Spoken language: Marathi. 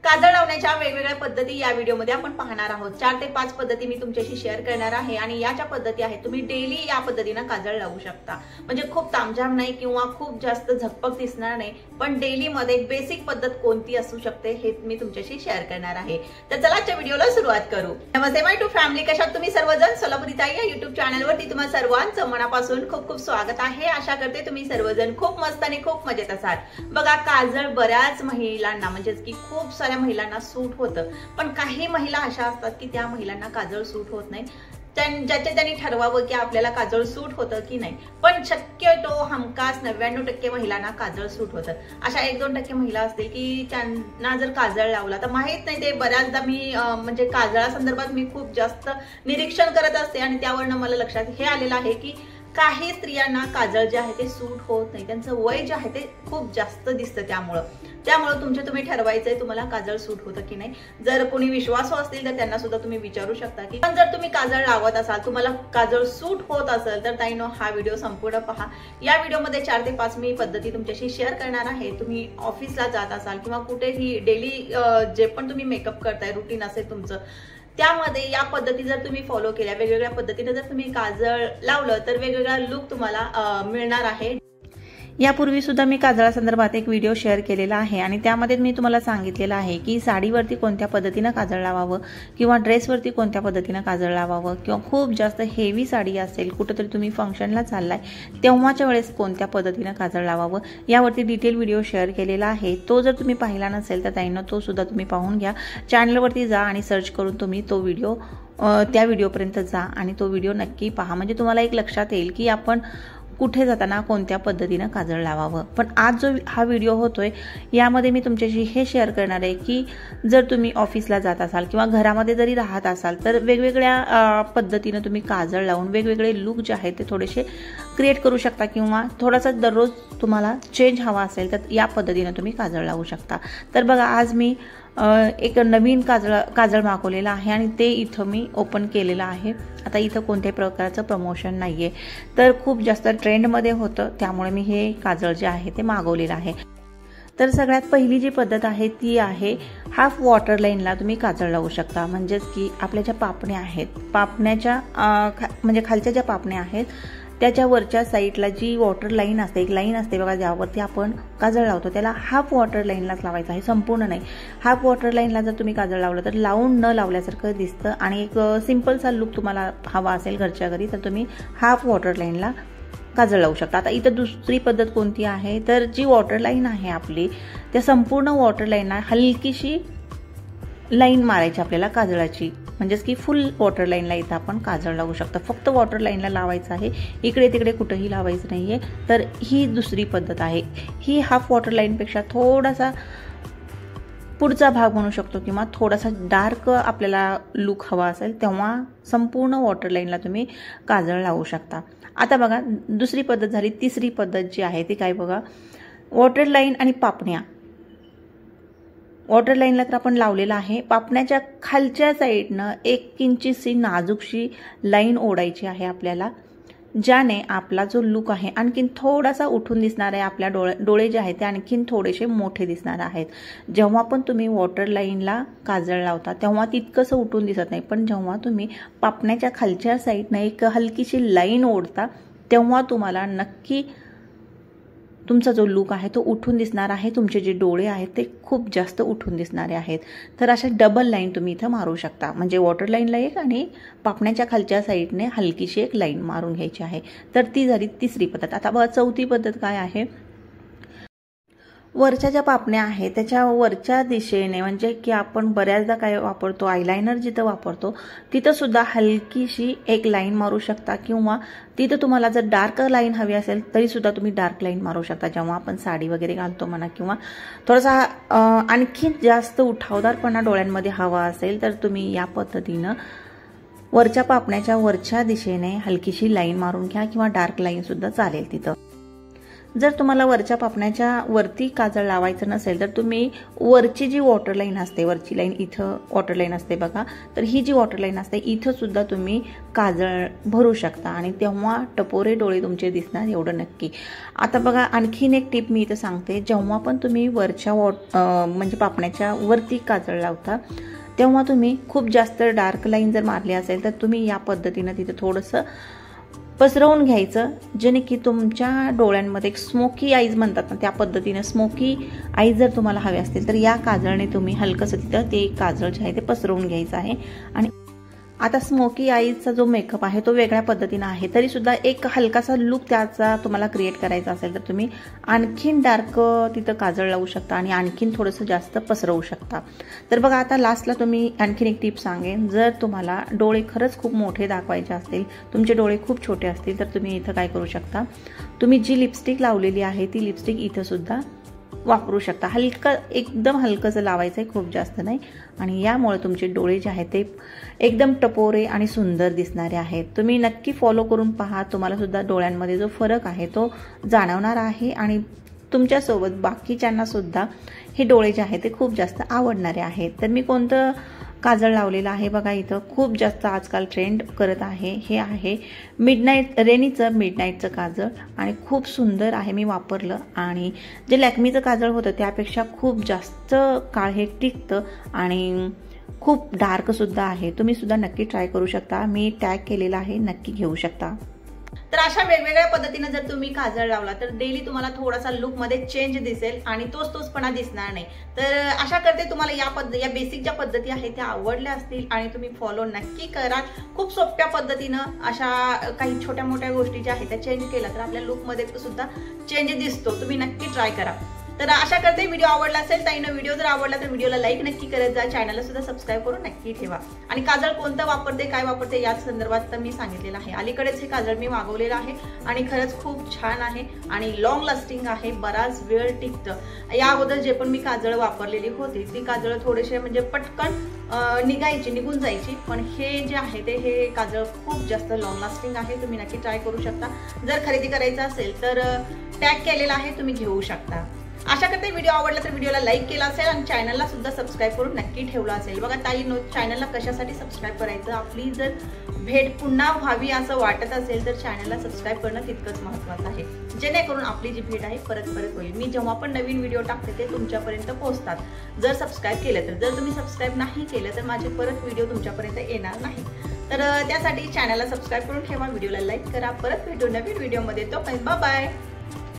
काजळ लावण्याच्या वेगवेगळ्या पद्धती या व्हिडिओमध्ये आपण पाहणार आहोत। 4 ते 5 पद्धती मी तुमच्याशी शेअर करणार आहे आणि या ज्या पद्धती आहेत तुम्ही डेली या पद्धतीने काजळ लावू शकता। म्हणजे खूप तामझाम नाही किंवा खूप जास्त झकपक दिसणार नाही, पण डेली मध्ये एक बेसिक पद्धत कोणती असू शकते हे मी तुमच्याशी शेअर करणार आहे। तर चला आजच्या व्हिडिओला सुरुवात करू। नमस्ते माय टू फॅमिली, कशा आहात तुम्ही सर्वजण? सोलापुरी ताई या YouTube चॅनलवरती तुम्हा सर्वांचं मनापासून खूप खूप स्वागत आहे। आशा करते तुम्ही सर्वजण खूप मस्त आणि खूप मजेत असाल। बघा, काजळ बऱ्याच महिलांना म्हणजे की खूप साऱ्या महिलांना सूट होतं, पण काही महिला अशा असतात की त्या महिलांना काजळ सूट होत नाही। ज्याचे त्यांनी ठरवावं की आपल्याला काजळ सूट होतं की नाही, पण शक्यतो हमखास 99% महिलांना काजळ सूट होतं। अशा 1-2% महिला असतील की त्यांना जर काजळ लावला तर माहित नाही, ते बऱ्याचदा मी म्हणजे काजळा संदर्भात मी खूप जास्त निरीक्षण करत असते आणि त्यावरनं मला लक्षात हे आलेलं आहे की काही स्त्रियांना काजळ जे आहे ते सूट होत नाही, त्यांचं वय जे आहे ते खूप जास्त दिसतं। त्यामुळे तुम्ही ठरवायचंय तुम्हाला काजळ सूट होतं की नाही। जर कोणी विश्वासू असतील तर त्यांना सुद्धा तुम्ही विचारू शकता की पण जर तुम्ही काजळ लावत असाल, तुम्हाला काजळ सूट होत असेल तर ताईनो हा व्हिडिओ संपूर्ण पहा। या व्हिडिओमध्ये 4 ते 5 मी पद्धती तुमच्याशी शेअर करणार आहे। तुम्ही ऑफिसला जात असाल किंवा कुठेही डेली जे पण तुम्ही मेकअप करताय, रुटीन असेल तुमचं, त्यामध्ये या पद्धती जर तुम्ही फॉलो केल्या, वेगवेगळ्या पद्धतीने जर तुम्ही काजळ लावलं तर वेगवेगळा लुक तुम्हाला मिळणार आहे। यापूर्वी सुद्धा मी काजळा संदर्भात एक व्हिडिओ शेअर केलेला आहे आणि त्यामध्ये मी तुम्हाला सांगितलेलं आहे की साडीवरती कोणत्या पद्धतीने काजळ लावावं किंवा ड्रेसवरती कोणत्या पद्धतीने काजळ लावावं किंवा खूप जास्त हेवी साडी असेल, कुठेतरी तुम्ही फंक्शनला चाललाय तेव्हाच्या वेळेस कोणत्या पद्धतीने काजळ लावावं यावरती डिटेल व्हिडिओ शेअर केलेला आहे। तो जर तुम्ही पाहिला नसेल तर ताईंनो तो सुद्धा तुम्ही पाहून घ्या। चॅनलवरती जा आणि सर्च करून तुम्ही तो व्हिडिओ त्या व्हिडिओपर्यंत जा आणि तो व्हिडिओ नक्की पहा, म्हणजे तुम्हाला एक लक्षात येईल की आपण कुठे जाताना कोणत्या पद्धतीने काजळ लावावं। पण आज जो हा व्हिडिओ होतोय यामध्ये मी तुमच्याशी हे शेअर करणार आहे की जर तुम्ही ऑफिसला जात असाल किंवा घरामध्ये जरी राहत असाल तर वेगवेगळ्या पद्धतीने तुम्ही काजळ लावून वेगवेगळे लुक जे आहेत ते थोडेसे क्रिएट करू शकता किंवा थोडासा दररोज तुम्हाला चेंज हवा असेल तर या पद्धतीने तुम्ही काजळ लावू शकता। तर बघा, आज मी एक नवीन काजळ मागवलेला आहे आणि ते इथं मी ओपन केलेलं आहे। आता इथं कोणत्याही प्रकारचं प्रमोशन नाहीये, तर खूप जास्त ट्रेंडमध्ये होतं त्यामुळे मी हे काजळ जे आहे ते मागवलेलं आहे। तर सगळ्यात पहिली जी पद्धत आहे ती आहे हाफ वॉटर लाईनला तुम्ही काजळ लावू शकता। म्हणजेच की आपल्या ज्या पापण्या आहेत, पापण्याच्या म्हणजे खालच्या ज्या पापण्या आहेत त्याच्या वरच्या साईडला जी वॉटर लाईन असते, एक लाईन असते बघा, ज्यावरती आपण काजळ लावतो त्याला हाफ वॉटर लाईनलाच लावायचं आहे, संपूर्ण नाही। हाफ वॉटर लाईनला जर तुम्ही काजळ लावलं तर लावून न लावल्यासारखं दिसतं आणि एक सिंपलसा लुक तुम्हाला हवा असेल घरच्या घरी तर तुम्ही हाफ वॉटर लाईनला काजळ लावू शकता। आता इथं दुसरी पद्धत कोणती आहे तर जी वॉटर लाईन आहे आपली त्या संपूर्ण वॉटर लाईनला हलकीशी लाईन मारायची आपल्याला काजळाची, म्हणजेच की फुल वॉटर लाईनला इथं आपण काजळ लावू शकतो। फक्त वॉटर लाईनला लावायचं आहे, इकडे तिकडे कुठेही लावायचं नाहीये। तर ही दुसरी पद्धत आहे। ही हाफ वॉटर लाईनपेक्षा थोडासा पुढचा भाग म्हणू शकतो किंवा थोडासा डार्क आपल्याला लुक हवा असेल तेव्हा संपूर्ण वॉटर लाईनला तुम्ही काजळ लावू शकता। आता बघा, दुसरी पद्धत झाली। तिसरी पद्धत जी आहे ती काय बघा, वॉटर लाईन आणि पापण्या। वॉटर लाईनला तर आपण लावलेलं आहे, पापण्याच्या खालच्या साईडनं 1 इंचीची नाजूकशी लाईन ओढायची आहे आपल्याला, ज्याने आपला जो लुक आहे आणखीन थोडासा उठून दिसणार आहे। आपल्या डोळे जे आहेत ते आणखीन थोडेसे मोठे दिसणार आहेत। जेव्हा पण तुम्ही वॉटर लाईनला काजळ लावता तेव्हा तितकंसं उठून दिसत नाही, पण जेव्हा तुम्ही पापण्याच्या खालच्या साईडनं एक हलकीशी लाईन ओढता तेव्हा तुम्हाला नक्की तुमचा जो लुक आहे तो उठून दिसणार आहे। तुमचे जे डोळे आहेत ते खूप जास्त उठून दिसणारे आहेत। तर अशा डबल लाईन तुम्ही इथं मारू शकता, म्हणजे वॉटर लाईनला एक आणि पापण्याच्या खालच्या साईडने हलकीशी एक लाईन मारून घ्यायची आहे। तर ती झाली तिसरी पद्धत। आता बघा, चौथी पद्धत काय आहे, वरच्या ज्या पापण्या आहेत त्याच्या वरच्या दिशेने, म्हणजे की आपण बऱ्याचदा काय वापरतो, आयलायनर जिथं वापरतो तिथं सुद्धा हलकीशी एक लाईन मारू शकता किंवा तिथं तुम्हाला जर डार्क लाईन हवी असेल तरी सुद्धा तुम्ही डार्क लाईन मारू शकता। जेव्हा आपण साडी वगैरे घालतो म्हणा किंवा थोडासा आणखी जास्त उठावदारपणा डोळ्यांमध्ये हवा असेल तर तुम्ही या पद्धतीनं वरच्या पापण्याच्या वरच्या दिशेने हलकीशी लाईन मारून घ्या किंवा डार्क लाईन सुद्धा चालेल तिथं। जर तुम्हाला वरच्या पापण्याच्या वरती काजळ लावायचं नसेल तर तुम्ही वरची जी वॉटर लाईन असते, वरची लाईन इथं वॉटर लाईन असते बघा, तर ही जी वॉटर लाईन असते इथं सुद्धा तुम्ही काजळ भरू शकता आणि तेव्हा टपोरे डोळे तुमचे दिसणार एवढं नक्की. आता बघा आणखीन एक टिप मी इथं सांगते. जेव्हा पण तुम्ही वरच्या म्हणजे पापण्याच्या वरती काजळ लावता तेव्हा तुम्ही खूप जास्त डार्क लाईन जर मारली असेल तर तुम्ही या पद्धतीनं तिथं थोडंसं पसरवून घ्यायचं, जेणे की तुमच्या डोळ्यांमध्ये एक स्मोकी आईज म्हणतात ना, त्या पद्धतीने स्मोकी आईज जर तुम्हाला हवे असतील तर या काजळने तुम्ही हलकंसं तिथं ते काजळ जे आहे ते पसरवून घ्यायचं आहे. आणि आता स्मोकी आईजचा जो मेकअप आहे तो वेगळ्या पद्धतीने आहे, तरी सुद्धा एक हलकासा लुक त्याचा तुम्हाला क्रिएट करायचा असेल तर तुम्ही आणखीन डार्क तिथं काजळ लावू शकता आणि आणखीन थोडंसं जास्त पसरवू शकता. तर बघा आता लास्टला तुम्ही आणखीन एक टिप सांगेन. जर तुम्हाला डोळे खरंच खूप मोठे दाखवायचे असतील, तुमचे डोळे खूप छोटे असतील तर तुम्ही इथं काय करू शकता, तुम्ही जी लिपस्टिक लावलेली आहे ती लिपस्टिक इथं सुद्धा वापरू शकता. हलकं एकदम हलकंसं लावायचं आहे, खूप जास्त नाही. आणि यामुळे तुमचे डोळे जे आहेत ते एकदम टपोरे आणि सुंदर दिसणारे आहेत. तुम्ही नक्की फॉलो करून पहा, तुम्हाला सुद्धा डोळ्यांमध्ये जो फरक आहे तो जाणवणार आहे आणि तुमच्यासोबत बाकीच्यांना सुद्धा हे डोळे जे आहेत ते खूप जास्त आवडणारे आहेत. तर मी कोणतं काजळ लावलेलं आहे बघा, इथं खूप जास्त आजकाल ट्रेंड करत आहे, हे आहे रेनीचं मिडनाईटचं काजळ आणि खूप सुंदर आहे, मी वापरलं. आणि जे लॅक्मीचं काजळ होतं त्यापेक्षा खूप जास्त काळ हे टिकतं आणि खूप डार्क सुद्धा आहे. तुम्ही सुद्धा नक्की ट्राय करू शकता, मी टॅग केलेला आहे, नक्की घेऊ शकता. तर अशा वेगवेगळ्या पद्धतीने जर तुम्ही काजळ लावला तर डेली तुम्हाला थोडासा लुक मध्ये चेंज दिसेल आणि तोचपणा दिसणार नाही. तर आशा करते तुम्हाला या बेसिक ज्या पद्धती आहेत त्या आवडल्या असतील आणि तुम्ही फॉलो नक्की करा. खूप सोप्या पद्धतीनं अशा काही छोट्या मोठ्या गोष्टी ज्या आहेत त्या चेंज केल्या तर आपल्या लुक मध्ये सुद्धा चेंज दिसतो. तुम्ही नक्की ट्राय करा. तर आशा करते व्हिडिओ आवडला असेल. ताईनं व्हिडिओ जर आवडला तर व्हिडिओला लाईक नक्की करत जा, चॅनलला सुद्धा सबस्क्राईब करून नक्की ठेवा. आणि काजळ कोणतं वापरते, काय वापरते या संदर्भात तर मी सांगितलेलं आहे. अलीकडेच हे काजळ मी मागवलेलं आहे आणि खरंच खूप छान आहे आणि लॉंग लास्टिंग आहे, बराच वेळ टिकतं. या अगोदर जे पण मी काजळ वापरलेली होती ती काजळ थोडेसे म्हणजे पटकन निघून जायची, पण हे जे आहे ते हे काजळ खूप जास्त लॉंग लास्टिंग आहे. तुम्ही नक्की ट्राय करू शकता. जर खरेदी करायचं असेल तर टॅग केलेला आहे, तुम्ही घेऊ शकता. आशा करते व्हिडिओ आवडला तर व्हिडिओला लाईक केला असेल आणि चॅनलला सुद्धा सबस्क्राईब करून नक्की ठेवला असेल. बघा ताई चॅनलला कशासाठी सबस्क्राईब करायचं, आपली जर भेट पुन्हा व्हावी असं वाटत असेल तर चॅनलला सबस्क्राईब करणं तितकंच महत्त्वाचं आहे, जेणेकरून आपली जी भेट आहे परत होईल. मी जेव्हा पण नवीन व्हिडिओ टाकते ते तुमच्यापर्यंत पोहोचतात जर सबस्क्राईब केलं तर. जर तुम्ही सबस्क्राईब नाही केलं तर माझे परत व्हिडिओ तुमच्यापर्यंत येणार नाही. तर त्यासाठी चॅनलला सबस्क्राईब करून ठेवा, व्हिडिओला लाईक करा. परत भेटू नवीन व्हिडिओमध्ये. तो बाय बाय.